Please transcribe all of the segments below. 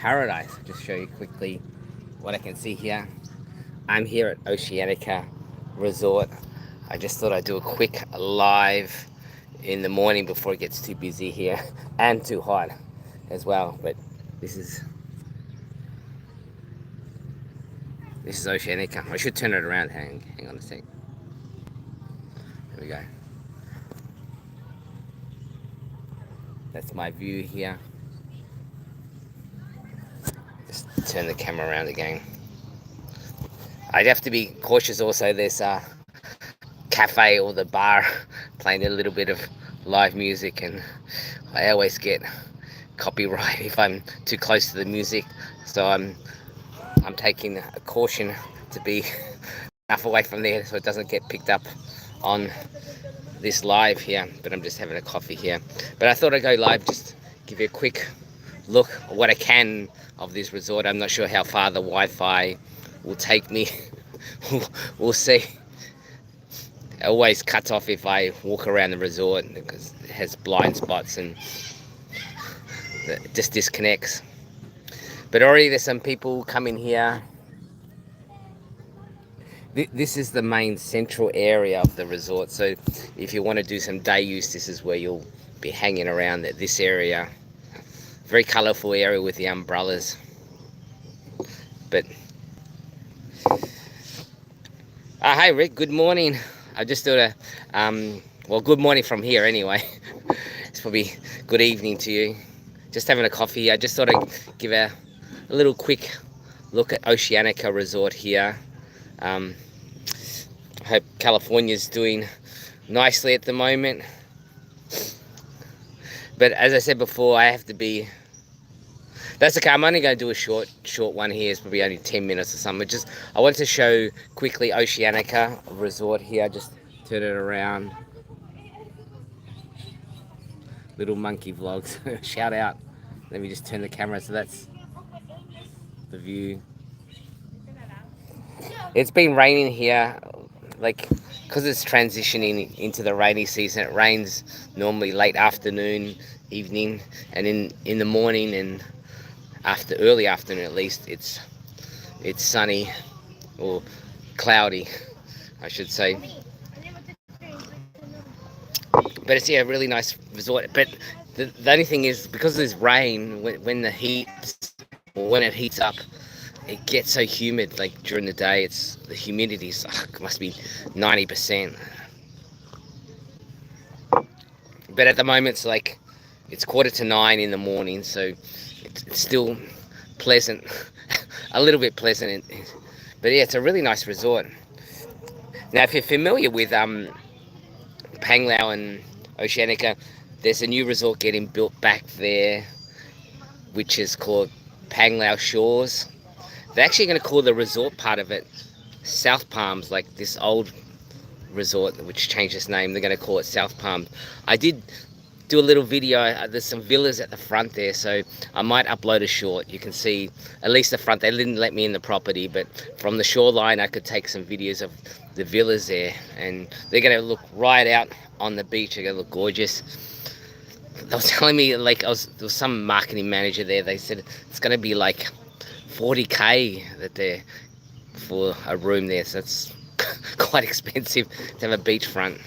paradise. I'll just show you quickly what I can see here. I'm here at Oceanica Resort. I just thought I'd do a quick live in the morning before it gets too busy here and too hot as well. But this is Oceanica. I should turn it around. Hang on a sec. There we go. That's my view here. Just turn the camera around again. I'd have to be cautious also. There's a cafe or the bar playing a little bit of live music, and I always get copyright if I'm too close to the music. So I'm taking a caution to be enough away from there so it doesn't get picked up on this live here. But I'm just having a coffee here. But I thought I'd go live, just give you a quick look at what I can of this resort. I'm not sure how far the Wi-Fi will take me. We'll see. It always cuts off if I walk around the resort because it has blind spots and it just disconnects. But already there's some people coming here. This is the main central area of the resort, so if you want to do some day use, this is where you'll be hanging around this area. Very colourful area with the umbrellas. But hi Rick, good morning. I just thought well, good morning from here anyway. It's probably good evening to you. Just having a coffee. I just thought I'd give a little quick look at Oceanica Resort here. I hope California's doing nicely at the moment. But as I said before, I have to be... That's okay, I'm only going to do a short one here. It's probably only 10 minutes or something. I want to show quickly Oceanica Resort here. Just turn it around. Little monkey vlogs. Shout out. Let me just turn the camera so that's the view. It's been raining here, like, because it's transitioning into the rainy season. It rains normally late afternoon, evening, and in the morning and early afternoon at least, it's sunny or cloudy, I should say. But it's a really nice resort. But the only thing is, because there's rain, when it heats up, it gets so humid. Like during the day, the humidity must be 90%. But at the moment, it's 8:45 in the morning, so it's still pleasant, a little bit pleasant. But yeah, it's a really nice resort. Now, if you're familiar with Panglao and Oceanica, there's a new resort getting built back there, which is called Panglao Shores. They're actually going to call the resort part of it South Palms, like this old resort which changed its name. They're going to call it South Palms. I did do a little video. There's some villas at the front there, so I might upload a short. You can see at least the front. They didn't let me in the property, but from the shoreline I could take some videos of the villas there, and they're going to look right out on the beach. They're going to look gorgeous. They were telling me, there was some marketing manager there. They said it's going to be like 40k for a room there, so it's quite expensive to have a beachfront.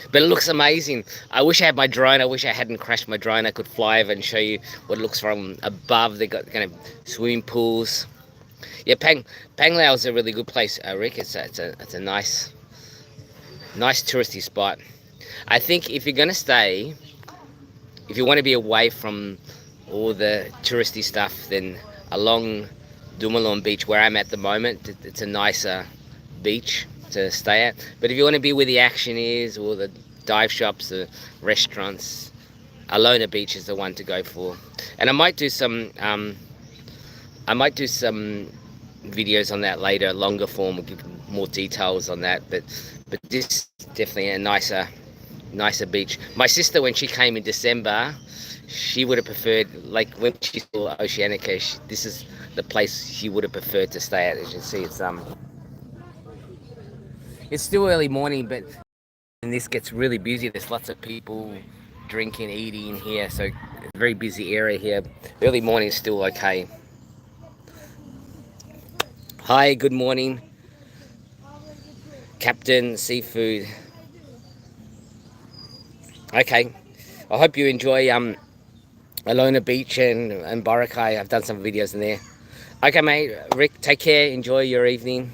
But it looks amazing. I wish I had my drone. I wish I hadn't crashed my drone. I could fly over and show you what it looks from above. They got kind of swimming pools. Yeah, Panglao is a really good place, Rick. It's a nice touristy spot. I think if you're gonna stay, if you want to be away from all the touristy stuff, then along Dumalon Beach, where I'm at the moment, it's a nicer beach to stay at. But if you want to be where the action is, or the dive shops, the restaurants, Alona Beach is the one to go for. And I might do some videos on that later, longer form. We'll give more details on that. But this is definitely a nicer beach. My sister, when she came in December, she would have preferred, like when she saw Oceanica, this is the place she would have preferred to stay at. As you can see, it's still early morning, but this gets really busy. There's lots of people drinking, eating here, so very busy area here. Early morning is still okay. Hi, good morning, Captain Seafood. Okay, I hope you enjoy Alona Beach and Boracay. I've done some videos in there. Okay, mate, Rick, take care. Enjoy your evening,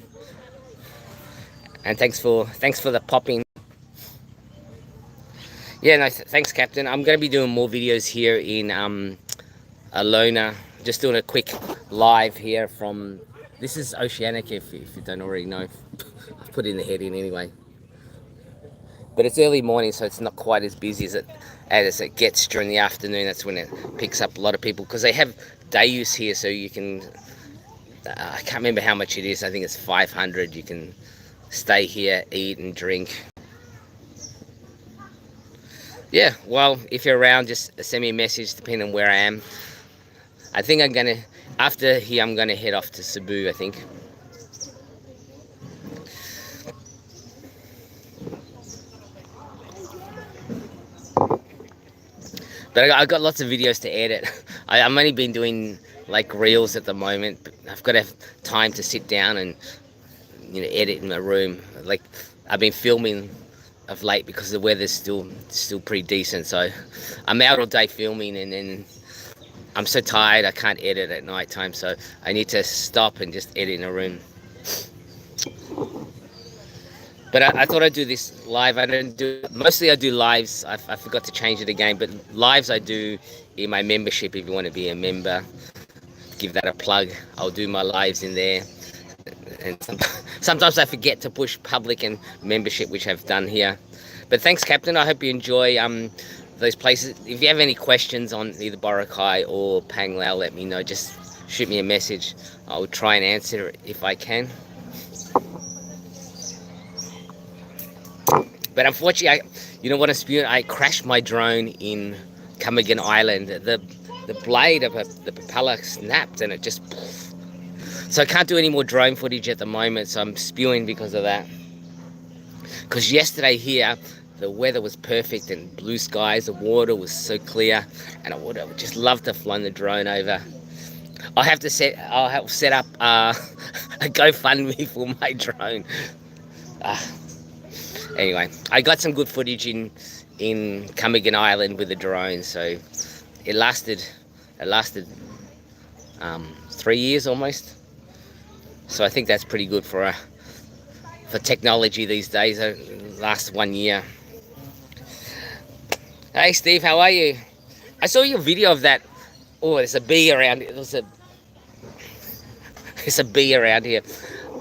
and thanks for the popping. Yeah, no, thanks, Captain. I'm gonna be doing more videos here in Alona. Just doing a quick live here from. This is Oceanica, if you don't already know. I've put in the heading anyway. But it's early morning, so it's not quite as busy as it gets during the afternoon. That's when it picks up a lot of people, because they have day use here, so you can. I can't remember how much it is. I think it's 500. You can stay here, eat and drink. Yeah, well, if you're around, just send me a message depending on where I am. I think after here, I'm gonna head off to Cebu, I think. But I've got lots of videos to edit. I'm only been doing like reels at the moment. But I've got to have time to sit down and edit in my room. Like I've been filming of late because the weather's still pretty decent. So I'm out all day filming, and then I'm so tired I can't edit at night time. So I need to stop and just edit in a room. But I thought I'd do this live. Mostly I do lives. I forgot to change it again, but lives I do in my membership. If you want to be a member, give that a plug. I'll do my lives in there. And sometimes I forget to push public and membership, which I've done here. But thanks, Captain. I hope you enjoy those places. If you have any questions on either Boracay or Panglao, let me know. Just shoot me a message. I'll try and answer it if I can. But unfortunately, you know what I'm spewing? I crashed my drone in Camagan Island. The blade of the propeller snapped, and it just. So I can't do any more drone footage at the moment. So I'm spewing because of that. Because yesterday here, the weather was perfect and blue skies. The water was so clear, and I would just love to fly the drone over. I'll have set up a GoFundMe for my drone. Anyway, I got some good footage in Camagan Island with the drone, so it lasted 3 years almost. So I think that's pretty good for technology these days. Last 1 year. Hey Steve, how are you? I saw your video of that. Oh, there's a bee around here. There's a bee around here.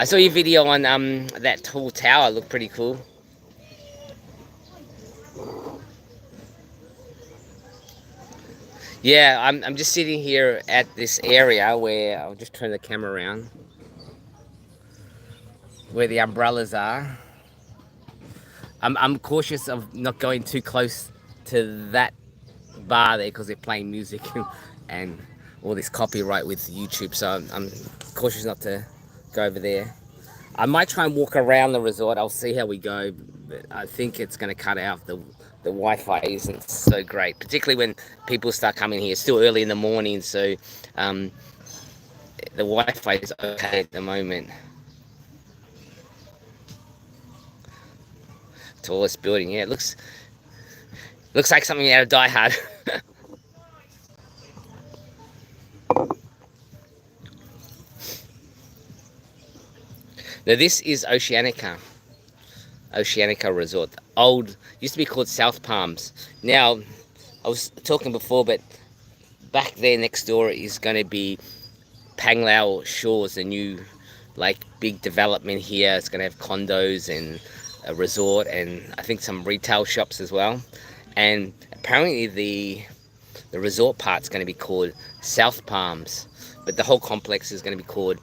I saw your video on that tall tower. Looked pretty cool. Yeah, I'm just sitting here at this area where I'll just turn the camera around, where the umbrellas are. I'm cautious of not going too close to that bar there because they're playing music and all this copyright with YouTube, so I'm cautious not to go over there. I might try and walk around the resort. I'll see how we go, but I think it's going to cut out. The Wi-Fi isn't so great, particularly when people start coming here. It's still early in the morning, so the Wi-Fi is okay at the moment. Tallest building, yeah, it looks like something out of Die Hard. Now this is Oceanica Resort. Used to be called South Palms. Now, I was talking before, but back there next door is going to be Panglao Shores, a new big development here. It's going to have condos and a resort, and I think some retail shops as well. And apparently the resort part's going to be called South Palms, but the whole complex is going to be called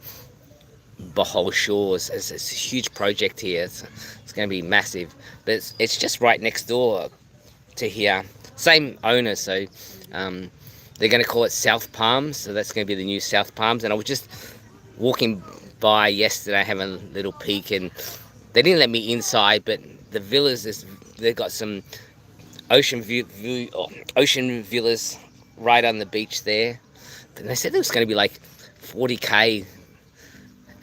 Bohol Shores. It's a huge project here. It's going to be massive, but it's just right next door to here. Same owner, so they're going to call it South Palms. So that's going to be the new South Palms. And I was just walking by yesterday, having a little peek, and they didn't let me inside. But the villas, they've got some ocean villas right on the beach there. But they said it was going to be like 40k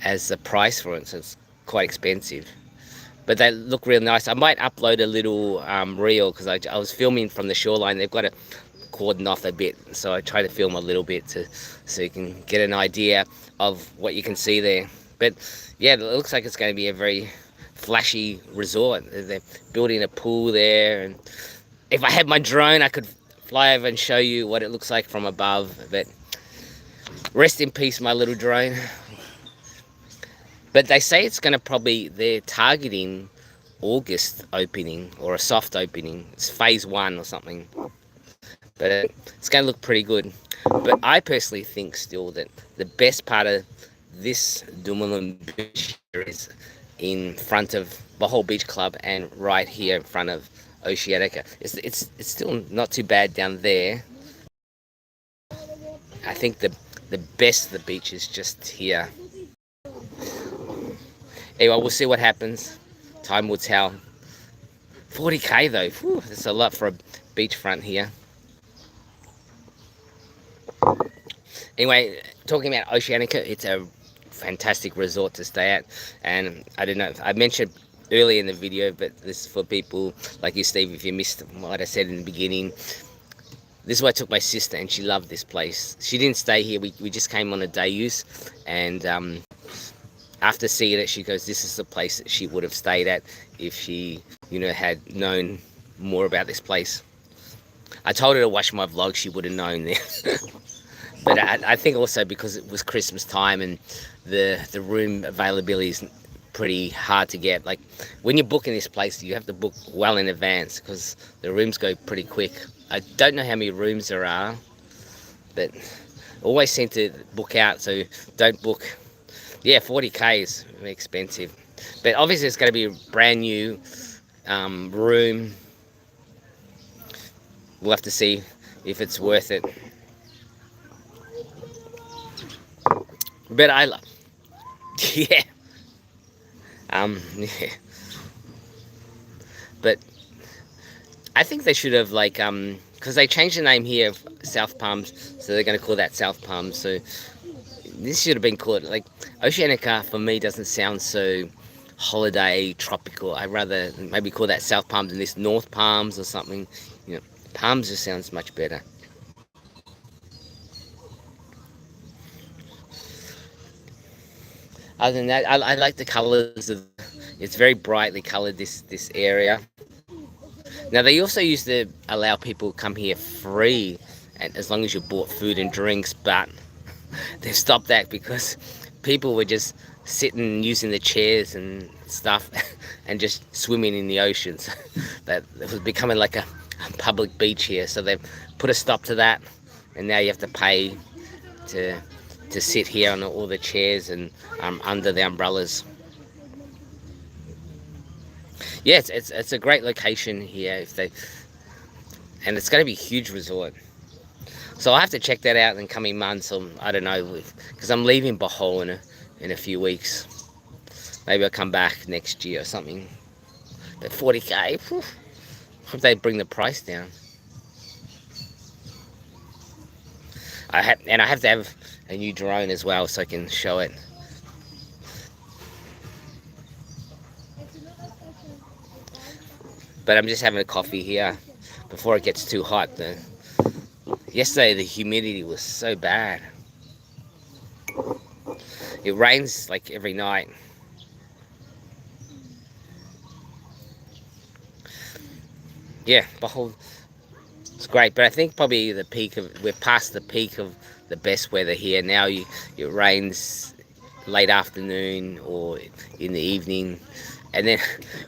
as the price for it, so it's quite expensive. But they look real nice. I might upload a little reel because I was filming from the shoreline. They've got to cordon off a bit, so I try to film a little bit so you can get an idea of what you can see there. But yeah, it looks like it's going to be a very flashy resort. They're building a pool there, and if I had my drone, I could fly over and show you what it looks like from above. But rest in peace, my little drone. But they say it's going to probably, they're targeting August opening or a soft opening. It's phase 1 or something. But it's going to look pretty good. But I personally think still that the best part of this Dumoulin Beach is in front of Bohol Beach Club and right here in front of Oceanica. It's still not too bad down there. I think the best of the beach is just here. Anyway, we'll see what happens. Time will tell. 40k though, whew, that's a lot for a beachfront here. Anyway, talking about Oceanica, it's a fantastic resort to stay at. And I don't know, I mentioned earlier in the video, but this is for people like you, Steve, if you missed what I said in the beginning. This is where I took my sister, and she loved this place. She didn't stay here. We just came on a day use, and after seeing it, she goes, this is the place that she would have stayed at if she, had known more about this place. I told her to watch my vlog, she would have known there. But I think also because it was Christmas time and the room availability is pretty hard to get. Like when you're booking this place, you have to book well in advance because the rooms go pretty quick. I don't know how many rooms there are, but always seem to book out, so don't book. Yeah, 40k is very expensive, but obviously it's going to be a brand new room. We'll have to see if it's worth it. But I love, yeah, yeah. But I think they should have because they changed the name here of South Palms, so they're going to call that South Palms. So this should have been called Oceanica. For me, doesn't sound so holiday tropical. I'd rather maybe call that South Palms and this North Palms or something. Palms just sounds much better. Other than that, I like the colours of. It's very brightly coloured, this area. Now they also used to allow people to come here free, and as long as you bought food and drinks, but they stopped that because people were just sitting using the chairs and stuff and just swimming in the oceans. That it was becoming like a public beach here, so they put a stop to that, and now you have to pay to sit here on all the chairs and under the umbrellas. Yeah, it's a great location here and it's going to be a huge resort. So I'll have to check that out in the coming months, or I don't know, because I'm leaving Bohol in a few weeks. Maybe I'll come back next year or something. But 40k, whew, hope they bring the price down. I have to have a new drone as well so I can show it. But I'm just having a coffee here before it gets too hot. Yesterday the humidity was so bad. It rains like every night. Yeah, Bohol, it's great, but I think probably we're past the peak of the best weather here. Now it rains late afternoon or in the evening, and then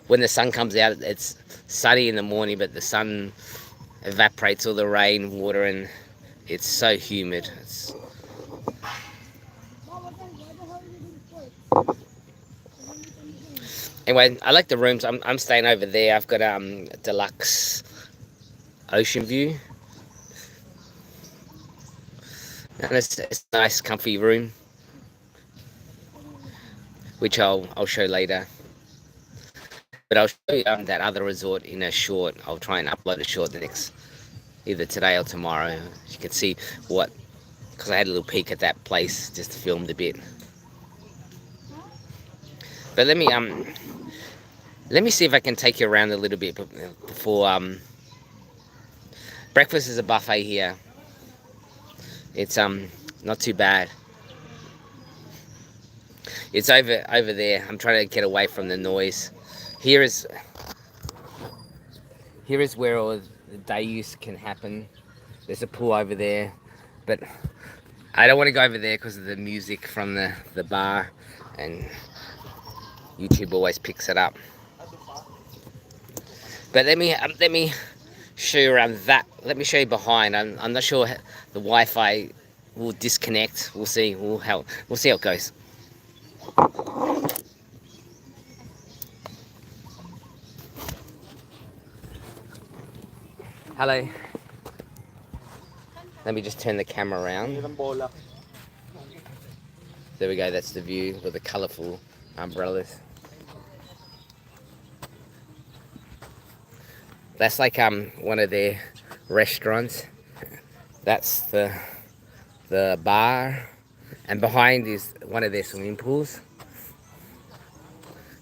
when the sun comes out, it's sunny in the morning, but the sun evaporates all the rain water and it's so humid. Anyway, I like the rooms. I'm staying over there. I've got a deluxe ocean view, and it's a nice comfy room, which I'll show later. But I'll show you that other resort in a short. I'll try and upload a short the next either today or tomorrow. You can see what, because I had a little peek at that place, just filmed a bit. But let me see if I can take you around a little bit before breakfast is a buffet here. It's not too bad. It's over there. I'm trying to get away from the noise. Here is where all the day use can happen. There's a pool over there, but I don't want to go over there because of the music from the bar, and YouTube always picks it up. But let me show you around that. Let me show you behind. I'm not sure the Wi-Fi will disconnect. We'll see. We'll see how it goes. Hello. Let me just turn the camera around. There we go. That's the view with the colourful umbrellas. That's like one of their restaurants. That's the bar, and behind is one of their swimming pools.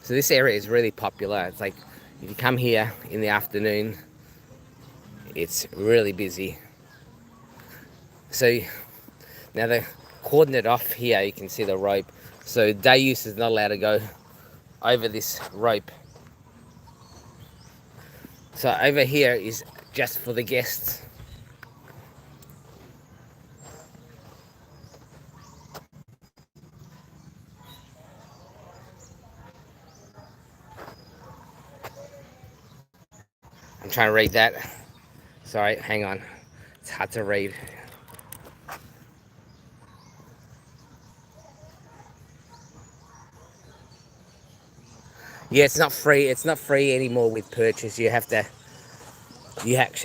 So this area is really popular. It's like if you come here in the afternoon, it's really busy. So now they're cordoning it off here. You can see the rope. So day use is not allowed to go over this rope. So over here is just for the guests. I'm trying to read that. Sorry, hang on. It's hard to read. Yeah, it's not free. It's not free anymore with purchase. You actually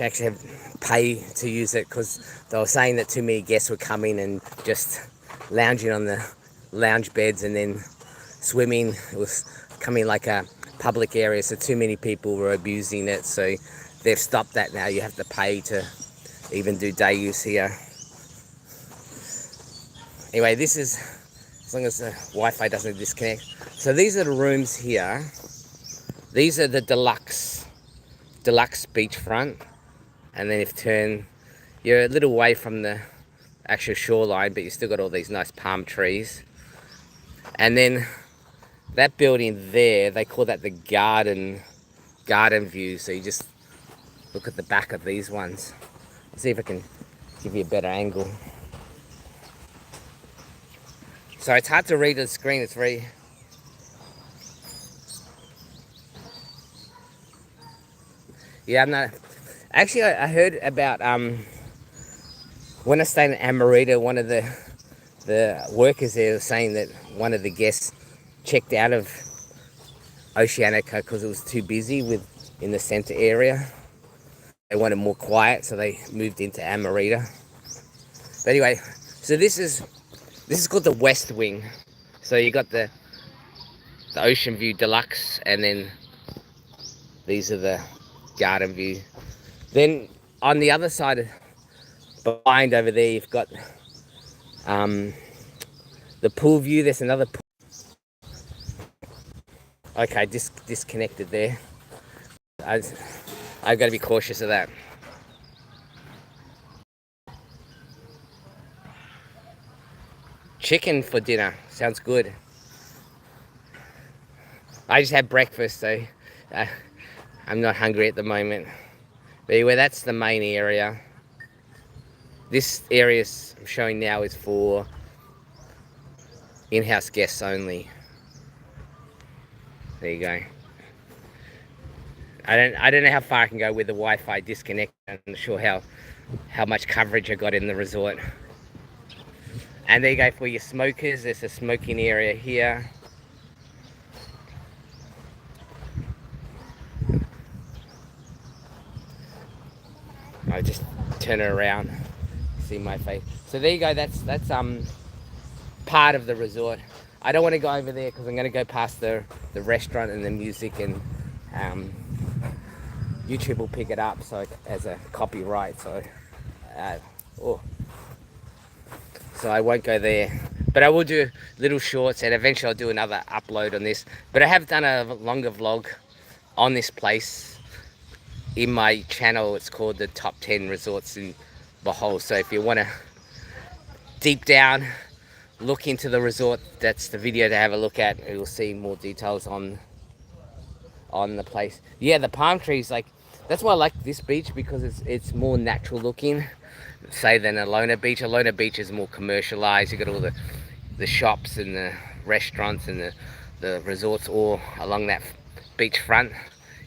have to pay to use it, because they were saying that too many guests were coming and just lounging on the lounge beds and then swimming. It was coming like a public area, so too many people were abusing it. So they've stopped that now. You have to pay to even do day use here. Anyway, this is, as long as the Wi-Fi doesn't disconnect. So these are the rooms here. These are the deluxe beachfront. And then if you turn, you're a little away from the actual shoreline, but you still got all these nice palm trees. And then that building there, they call that the garden view. So you just look at the back of these ones. See if I can give you a better angle. So it's hard to read the screen. It's very... Yeah, I'm not... Actually, I heard about... When I stayed in Amarita, one of the workers there was saying that one of the guests checked out of Oceanica because it was too busy in the centre area. They wanted more quiet, so they moved into Amarita. But anyway, so this is called the West Wing. So you got the Ocean View Deluxe, and then these are the Garden View. Then on the other side, behind over there, you've got the pool view. There's another pool. Okay, disconnected there. I've got to be cautious of that. Chicken for dinner. Sounds good. I just had breakfast, so I'm not hungry at the moment. But anyway, that's the main area. This area I'm showing now is for in-house guests only. There you go. I don't know how far I can go with the Wi-Fi disconnect. I'm not sure how much coverage I got in the resort. And there you go for your smokers. There's a smoking area here. I just turn it around, see my face. So there you go. That's part of the resort. I don't want to go over there because I'm going to go past the restaurant and the music, and YouTube will pick it up so as a copyright. So, uh, oh, so I won't go there. But I will do little shorts, and eventually I'll do another upload on this. But I have done a longer vlog on this place in my channel. It's called the Top 10 Resorts in Bohol. So if you want to deep down look into the resort, that's the video to have a look at. You'll see more details on the place. Yeah, the palm trees, like, that's why I like this beach, because it's more natural looking, say, than Oceanica Beach. Oceanica Beach is more commercialized. You got all the shops and the restaurants and the resorts all along that beach front.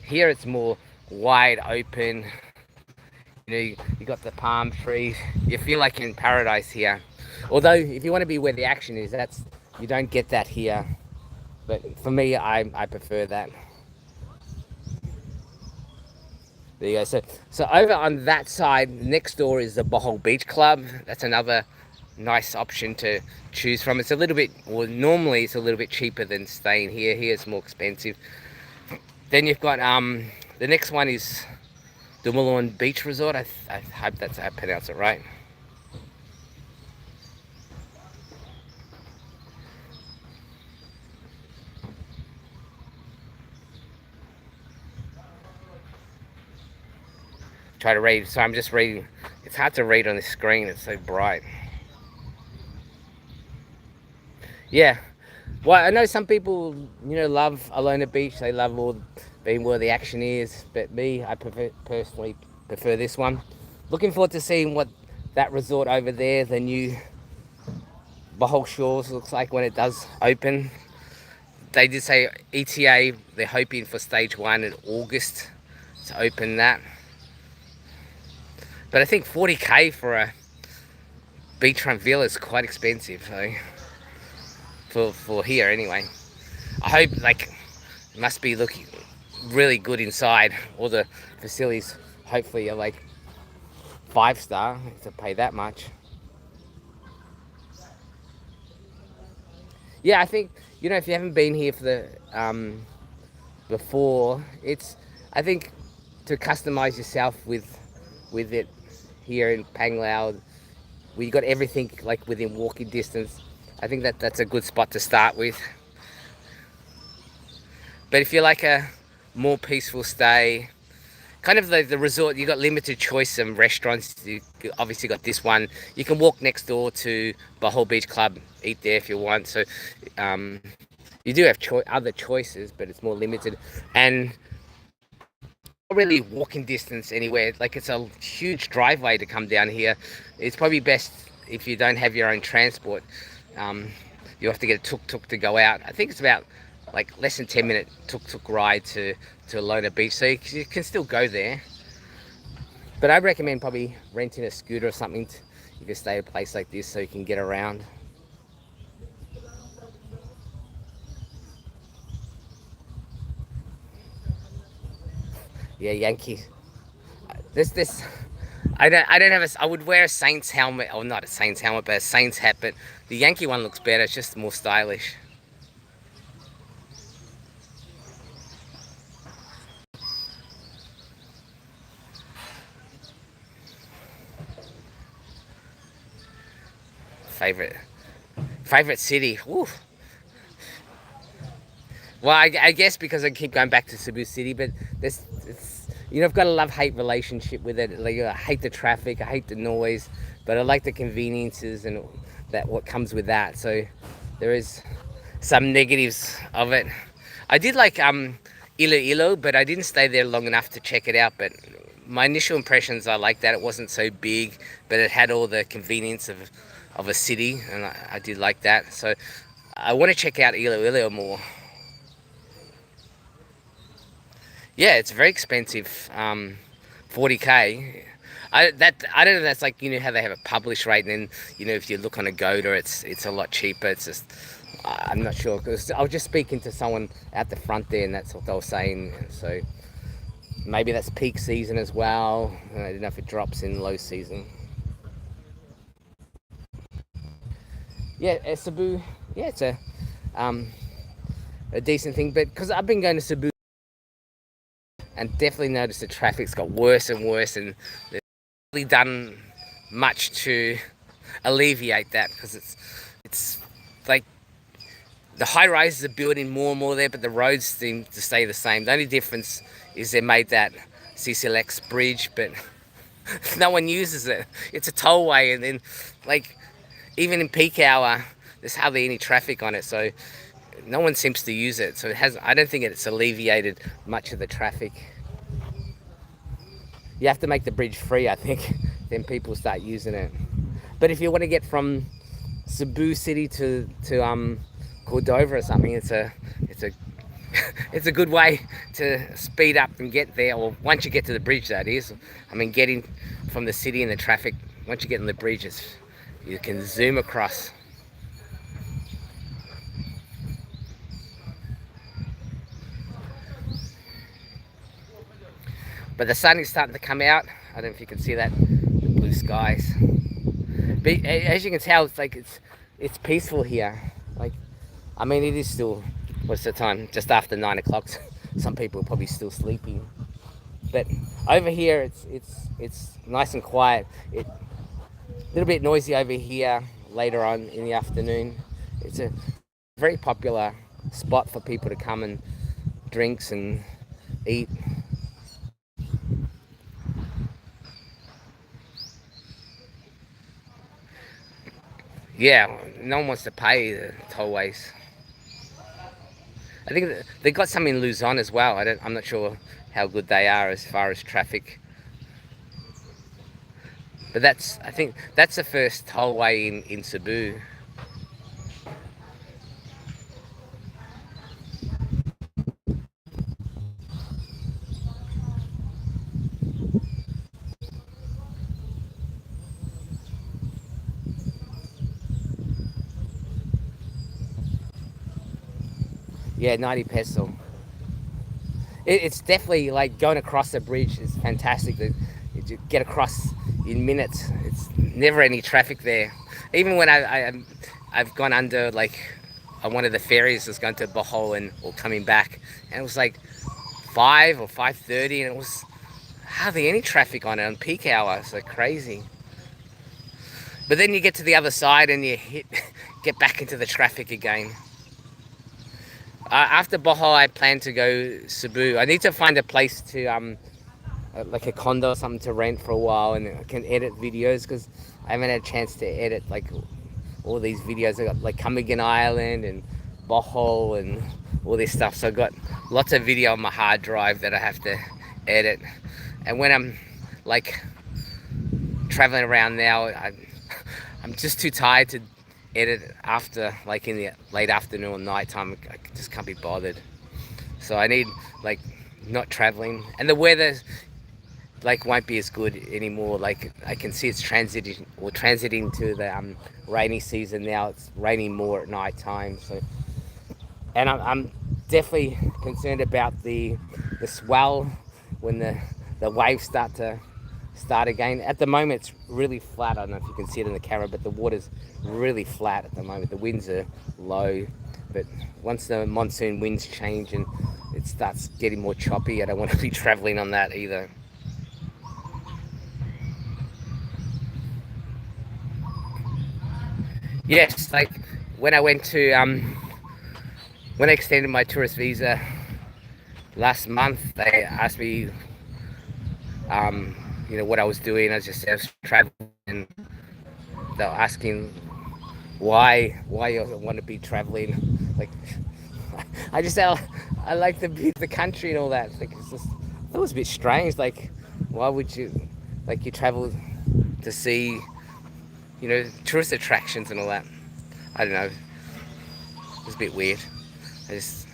Here it's more wide open. You know, you got the palm trees. You feel like in paradise here. Although if you want to be where the action is, you don't get that here. But for me, I prefer that. There you go. So over on that side, next door is the Bohol Beach Club. That's another nice option to choose from. It's a little bit, well, normally it's a little bit cheaper than staying here. Here it's more expensive. Then you've got the next one is the Bohol Beach Resort. I hope I pronounced it right. Try to read, so I'm just reading. It's hard to read on the screen, it's so bright. Yeah, well, I know some people, love Oceanica Beach. They love all being where the action is, but me, I personally prefer this one. Looking forward to seeing what that resort over there, the new Bohol Shores, looks like when it does open. They did say ETA, they're hoping for stage 1 in August to open that. But I think 40k for a beachfront villa is quite expensive, so for here anyway. I hope, like, it must be looking really good inside. All the facilities hopefully are like 5-star to pay that much. Yeah, I think, if you haven't been here for the before, I think to customize yourself with it here in Panglao, we got everything like within walking distance. I think that's a good spot to start with. But if you like a more peaceful stay, kind of the resort, you got limited choice of restaurants. You obviously got this one. You can walk next door to Bohol Beach Club, eat there if you want. So you do have other choices, but it's more limited. And not really walking distance anywhere. Like, it's a huge driveway to come down here. It's probably best if you don't have your own transport. You have to get a tuk-tuk to go out. I think it's about like less than 10-minute tuk-tuk ride to Oceanica Beach, so you can still go there. But I recommend probably renting a scooter or something if you stay at a place like this, so you can get around. Yeah, Yankees. This. I don't have I would wear a Saints helmet, or not a Saints helmet, but a Saints hat. But the Yankee one looks better. It's just more stylish. Favorite city. Woo. Well, I guess because I keep going back to Cebu City, but I've got a love-hate relationship with it. Like, I hate the traffic, I hate the noise, but I like the conveniences and what comes with that. So there is some negatives of it. I did like Iloilo, but I didn't stay there long enough to check it out. But my initial impressions are like that. It wasn't so big, but it had all the convenience of a city, and I did like that. So I want to check out Iloilo more. Yeah, it's very expensive. 40k. I don't know if that's like, how they have a published rate, and then if you look on Agoda, it's a lot cheaper. It's just, I'm not sure, because I was just speaking to someone at the front there, and that's what they were saying. So maybe that's peak season as well. I don't know if it drops in low season. Yeah, Cebu. Yeah, it's a decent thing, but because I've been going to Cebu and definitely noticed the traffic's got worse and worse, and they've really done much to alleviate that, because it's like the high rises are building more and more there, but the roads seem to stay the same. The only difference is they made that CCLX bridge, but no one uses it. It's a tollway, and then like even in peak hour, there's hardly any traffic on it, so no one seems to use it. So it has. I don't think it's alleviated much of the traffic. You have to make the bridge free, I think, then people start using it. But if you want to get from Cebu City to Cordova or something, it's a it's a good way to speed up and get there. Or once you get to the bridge, that is. I mean, getting from the city and the traffic. Once you get on the bridge, you can zoom across. But the sun is starting to come out. I don't know if you can see that, the blue skies. But as you can tell, it's peaceful here. Like, I mean, it is still, what's the time? Just after 9 o'clock. Some people are probably still sleeping. But over here, it's nice and quiet. A little bit noisy over here later on in the afternoon. It's a very popular spot for people to come and drinks and eat. Yeah, no one wants to pay the tollways. I think they got some in Luzon as well. I'm not sure how good they are as far as traffic. But I think that's the first tollway in Cebu. Yeah, 90 peso. It's definitely like going across the bridge is fantastic. You get across in minutes. It's never any traffic there. Even when I've gone under like on one of the ferries that's going to Bohol or coming back, and it was like 5 or 5:30, and it was hardly any traffic on it on peak hour. It's like crazy. But then you get to the other side and get back into the traffic again. After Bohol, I plan to go Cebu. I need to find a place to like a condo or something to rent for a while, and I can edit videos, because I haven't had a chance to edit like all these videos. I got like Camaguin Island and Bohol and all this stuff. So I got lots of video on my hard drive that I have to edit. And when I'm like traveling around now, I'm just too tired to edit after, like in the late afternoon or night time. I just can't be bothered. So I need like not traveling, and the weather like won't be as good anymore. Like I can see it's transiting to the rainy season now. It's raining more at night time. So, and I'm definitely concerned about the swell when the waves start again. At the moment, it's really flat. I don't know if you can see it in the camera, but the water's really flat at the moment. The winds are low, but once the monsoon winds change and it starts getting more choppy, I don't want to be traveling on that either. Yes, like when I went to when I extended my tourist visa last month, they asked me what I was doing. I just said I was traveling, and they were asking why I want to be traveling. Like I just said I like the country and all that. Like it was a bit strange. Like why would you you travel to see tourist attractions and all that? I don't know. It was a bit weird. I just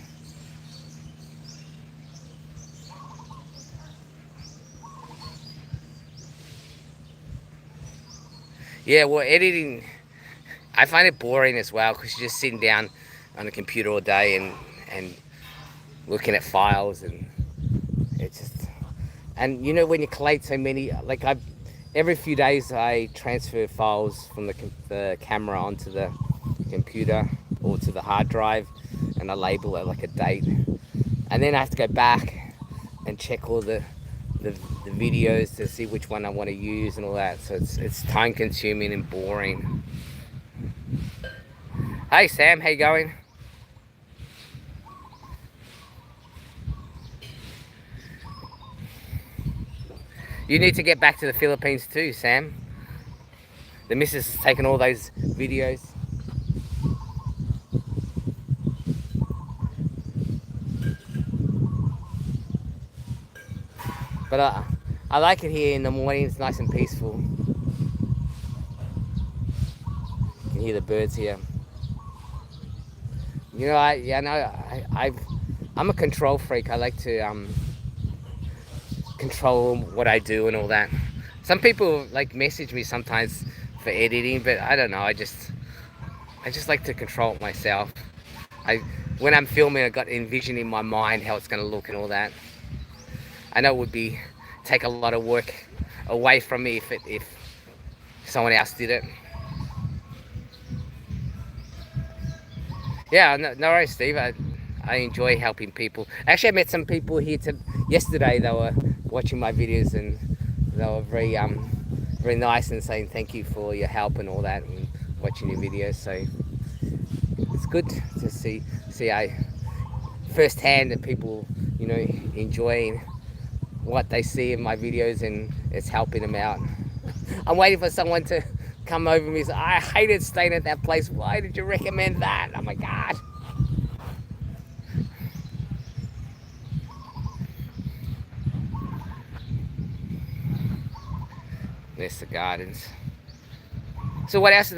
Yeah, well, editing, I find it boring as well, because you're just sitting down on the computer all day and looking at files, and it's just, and when you collate so many, like every few days I transfer files from the camera onto the computer or to the hard drive, and I label it like a date, and then I have to go back and check all the, the videos to see which one I want to use and all that. So it's time consuming and boring. Hey Sam, how you going? You need to get back to the Philippines too, Sam. The missus has taken all those videos. But I like it here in the morning. It's nice and peaceful. You can hear the birds here. You know, I'm a control freak. I like to control what I do and all that. Some people like message me sometimes for editing, but I don't know. I just like to control it myself. I when I'm filming, I got envision in my mind how it's going to look and all that. I know it would take a lot of work away from me if someone else did it. Yeah, no worries, Steve. I enjoy helping people. Actually, I met some people here yesterday. They were watching my videos and they were very nice and saying thank you for your help and all that and watching your videos. So it's good to see firsthand that people, you know, enjoying what they see in my videos and it's helping them out. I'm waiting for someone to come over me and say, I hated staying at that place. Why did you recommend that? Oh my God. There's the gardens. So what else?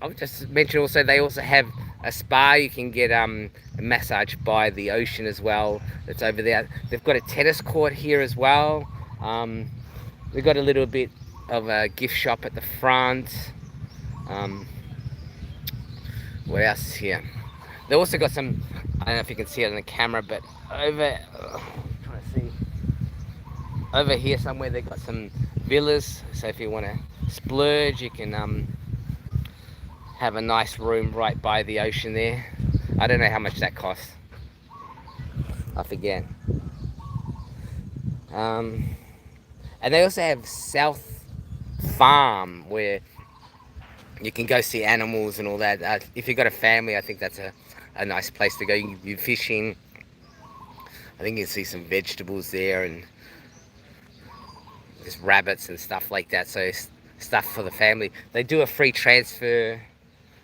I'll just mention also they also have a spa. You can get a massage by the ocean as well. That's over there. They've got a tennis court here as well. We've got a little bit of a gift shop at the front. What else is here? They also got some, I don't know if you can see it on the camera, but over, I'm trying to see, over here somewhere they've got some villas. So if you want to splurge, you can have a nice room right by the ocean there. I don't know how much that costs. I forget. And they also have South Farm where you can go see animals and all that. If you've got a family, I think that's a nice place to go. You can be fishing. I think you can see some vegetables there and there's rabbits and stuff like that. So it's stuff for the family. They do a free transfer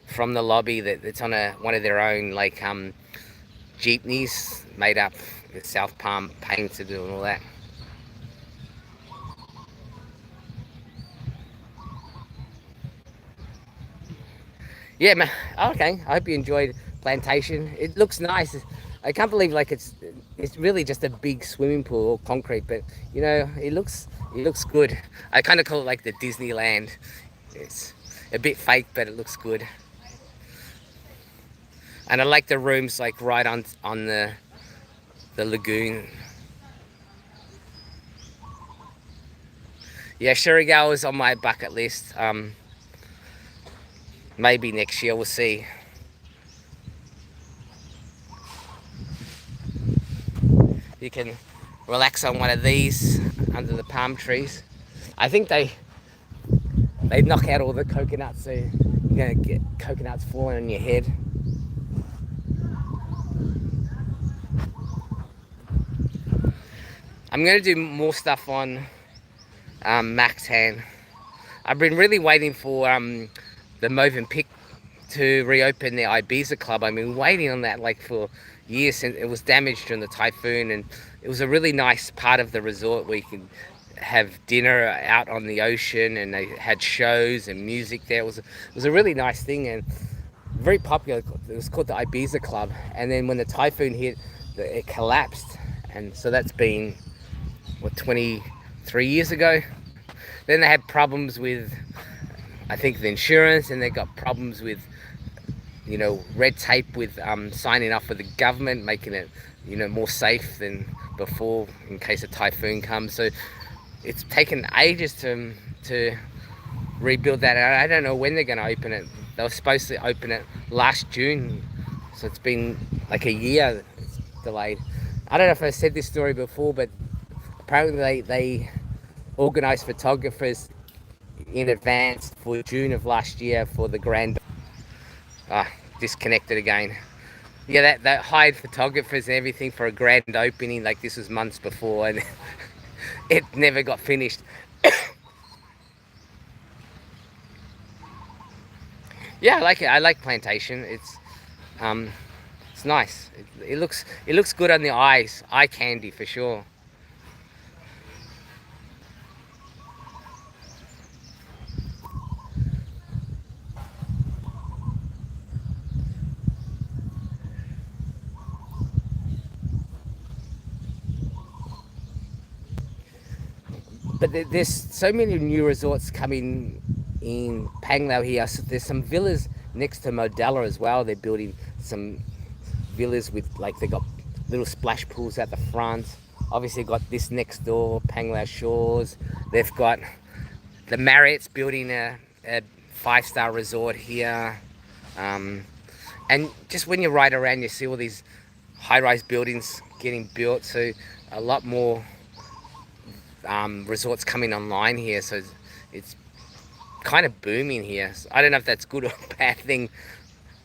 from the lobby. That's on one of their own like jeepneys made up with South Palm painted and all that. Yeah, man. Okay. I hope you enjoyed Plantation. It looks nice. I can't believe like it's really just a big swimming pool, all concrete, but you know it looks good. I kind of call it like the Disneyland. It's a bit fake, but it looks good. And I like the rooms like right on the lagoon. Yeah, Surigao is on my bucket list. Maybe next year, we'll see. You can relax on one of these under the palm trees. I think they knock out all the coconuts, so you're gonna get coconuts falling on your head. I'm gonna do more stuff on Max Hand. I've been really waiting for the Movenpick to reopen their Ibiza club. I've been waiting on that like for years, and it was damaged during the typhoon, and it was a really nice part of the resort where you could have dinner out on the ocean, and they had shows and music there. It was a really nice thing and very popular. It was called the Ibiza Club, and then when the typhoon hit, it collapsed, and so that's been what 23 years ago. Then they had problems with, I think, the insurance, and they got problems with, you know, red tape with signing up with the government, making it, you know, more safe than before in case a typhoon comes. So it's taken ages to rebuild that. I don't know when they're going to open it. They were supposed to open it last June, so it's been like a year. It's delayed. I don't know if I said this story before, but apparently they organized photographers in advance for June of last year for the grand. Disconnected again. Yeah, that hired photographers and everything for a grand opening. Like this was months before, and it never got finished. Yeah, I like it. I like plantation. Um, it's nice. It looks good on the eyes. Eye candy for sure. But there's so many new resorts coming in Panglao here. So there's some villas next to Modella as well. They're building some villas with, like, they got little splash pools at the front. Obviously got this next door, Panglao Shores. They've got the Marriott's building a five-star resort here. And just when you ride around, you see all these high-rise buildings getting built. So a lot more resorts coming online here. So it's kind of booming here. So I don't know if that's good or bad thing.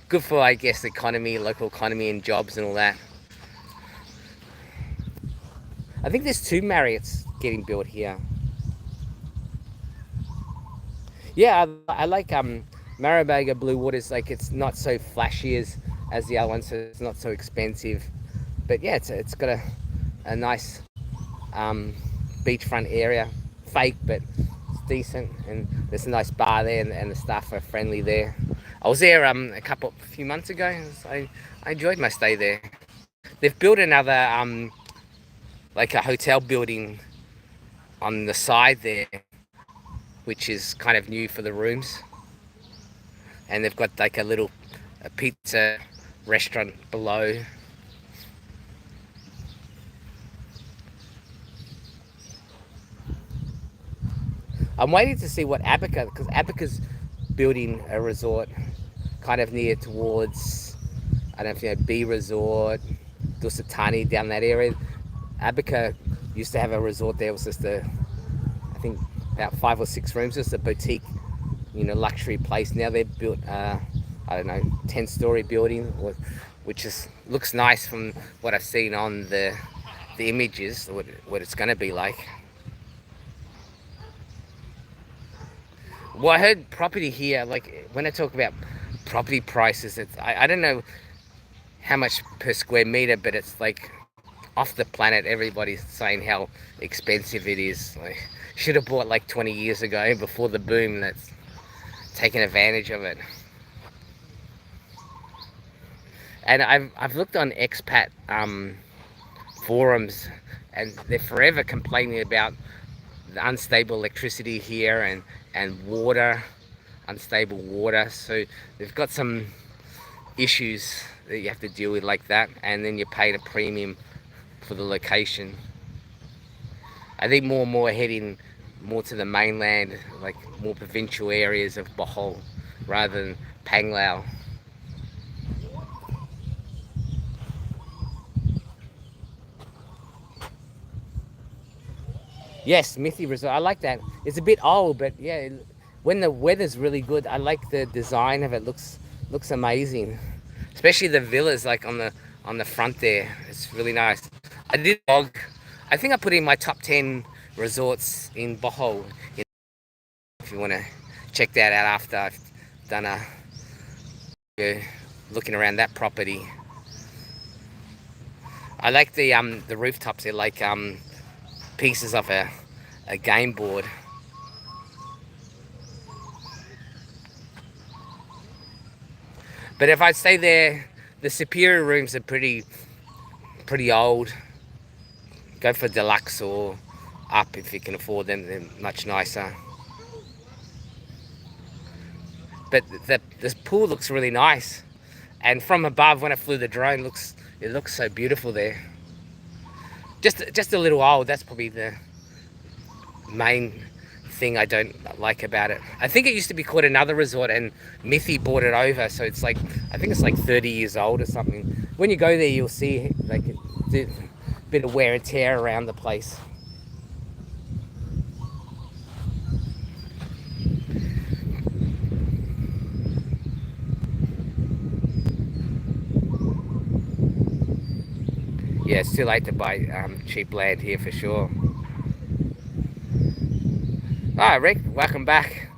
Good for, I guess, the economy, local economy and jobs and all that. I think there's two Marriotts getting built here. Yeah, I like Maribaga Blue Waters. Like, it's not so flashy as the other one, so it's not so expensive. But yeah, it's got a nice beachfront area. Fake, but it's decent, and there's a nice bar there, and the staff are friendly there. I was there a few months ago. I enjoyed my stay there. They've built another like a hotel building on the side there, which is kind of new for the rooms. And they've got like a pizza restaurant below. I'm waiting to see what Abaca, because Abaca's building a resort kind of near towards, I don't know if you know, B Resort, Dusatani, down that area. Abaca used to have a resort there. It was just I think about 5 or 6 rooms, just a boutique, luxury place. Now they've built, I don't know, 10-story building, which looks nice from what I've seen on the images, what it's going to be like. Well, I heard property here, like when I talk about property prices, I don't know how much per square meter, but it's like off the planet. Everybody's saying how expensive it is. Like, should have bought like 20 years ago before the boom that's taken advantage of it. And I've looked on expat forums, and they're forever complaining about the unstable electricity here and water, unstable water. So they've got some issues that you have to deal with like that, and then you're paying a premium for the location. I think more and more heading more to the mainland, like more provincial areas of Bohol rather than Panglao. Yes, Mithi Resort. I like that. It's a bit old, but yeah, when the weather's really good, I like the design of it. Looks amazing, especially the villas like on the front there. It's really nice. I did log. I think I put in my top 10 resorts in Bohol. If you want to check that out after I've done looking around that property. I like the rooftops. They're like pieces of a game board. But if I'd stay there, the superior rooms are pretty old. Go for deluxe or up if you can afford them. They're much nicer. But this pool looks really nice, and from above when I flew the drone, it looks so beautiful there. Just a little old. That's probably the main thing I don't like about it. I think it used to be called another resort, and Mithi bought it over, so it's like, I think it's like 30 years old or something. When you go there, you'll see like a bit of wear and tear around the place. Yeah, it's too late to buy cheap land here for sure. Alright, Rick, welcome back.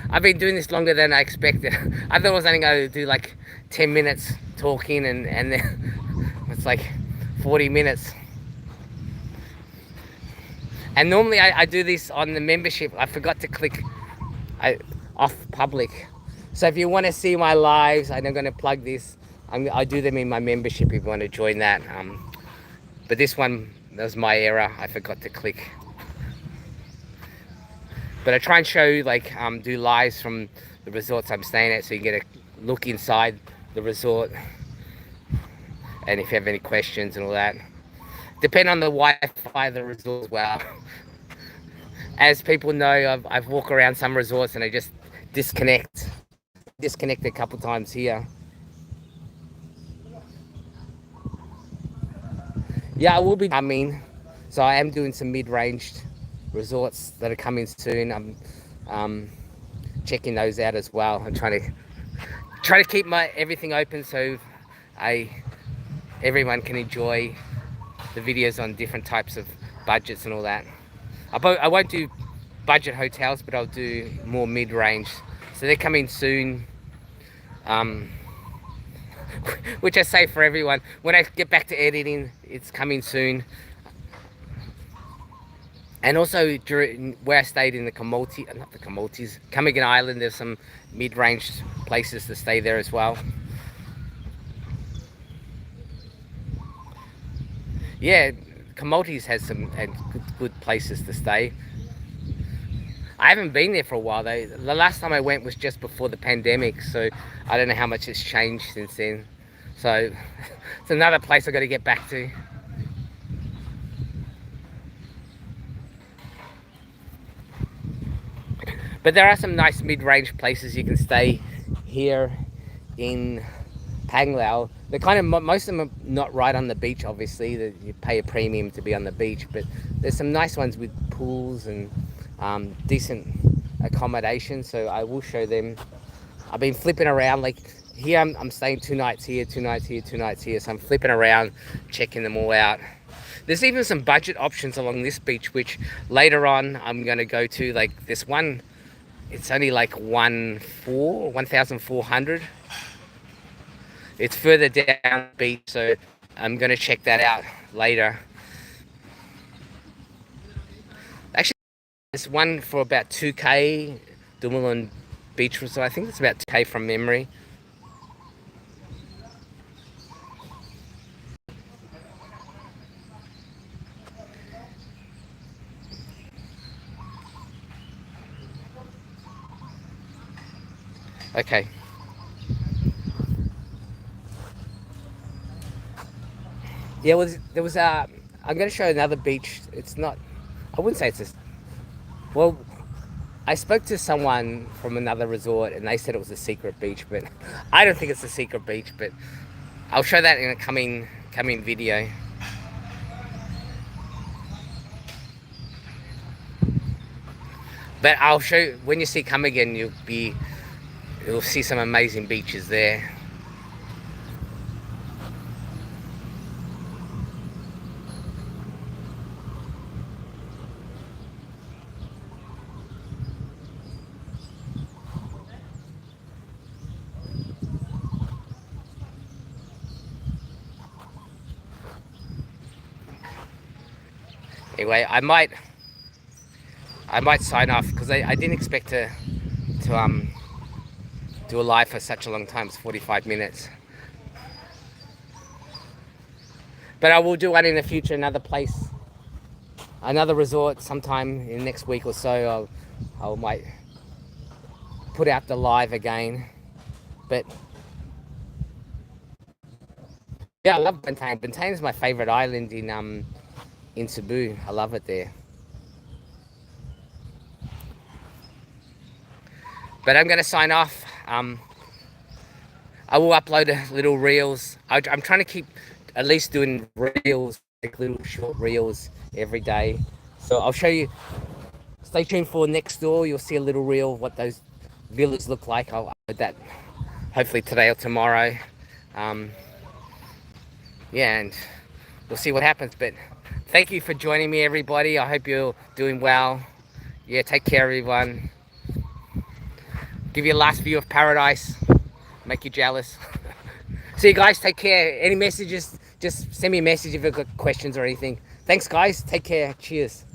I've been doing this longer than I expected. I thought I was only going to do like 10 minutes talking, and then it's like 40 minutes. And normally I do this on the membership. I forgot to click off public. So if you want to see my lives, I'm going to plug this. I do them in my membership if you want to join that. But this one, that was my error. I forgot to click. But I try and show you, like, do lives from the resorts I'm staying at, so you get a look inside the resort. And if you have any questions and all that. Depend on the Wi-Fi of the resort as well. As people know, I've walked around some resorts and I just disconnect a couple times here. Yeah, I will be coming. So I am doing some mid-ranged resorts that are coming soon. I'm checking those out as well. I'm trying to keep everything open so everyone can enjoy the videos on different types of budgets and all that. I won't do budget hotels, but I'll do more mid-range. So they're coming soon. Which I say for everyone. When I get back to editing, it's coming soon. And also during where I stayed in the Camagan Island, there's some mid-range places to stay there as well. Yeah, Camotes has some good places to stay. I haven't been there for a while though. The last time I went was just before the pandemic, so I don't know how much it's changed since then. So it's another place I've got to get back to. But there are some nice mid-range places you can stay here in Panglao. They're kind of, most of them are not right on the beach, obviously. You pay a premium to be on the beach, but there's some nice ones with pools and decent accommodation, so I will show them. I've been flipping around, like here I'm staying 2 nights here, 2 nights here, 2 nights here, so I'm flipping around, checking them all out. There's even some budget options along this beach, which later on I'm going to go to. Like this one, it's only like 1,400. It's further down the beach, so I'm going to check that out later. Actually, there's one for about 2K, Dumoulin Beach Resort. I think it's about 2K from memory. Okay. Yeah, well, there was I'm going to show another beach. It's not, I wouldn't say it's a, well, I spoke to someone from another resort and they said it was a secret beach, but I don't think it's a secret beach, but I'll show that in a coming video. But I'll show you, when you see Camagan, you'll see some amazing beaches there. Anyway, I might sign off because I didn't expect to do a live for such a long time. It's 45 minutes. But I will do one in the future, another place, another resort sometime in next week or so. I might put out the live again. But yeah, I love Bantaeng. Bantaeng is my favorite island in Cebu. I love it there. But I'm going to sign off. I will upload little reels. I'm trying to keep at least doing reels, like little short reels every day. So I'll show you. Stay tuned for next door. You'll see a little reel of what those villas look like. I'll upload that hopefully today or tomorrow. Yeah, and we'll see what happens. But thank you for joining me, everybody. I hope you're doing well. Yeah, take care, everyone. Give you a last view of paradise. Make you jealous. See you guys. Take care. Any messages, just send me a message if you've got questions or anything. Thanks, guys. Take care. Cheers.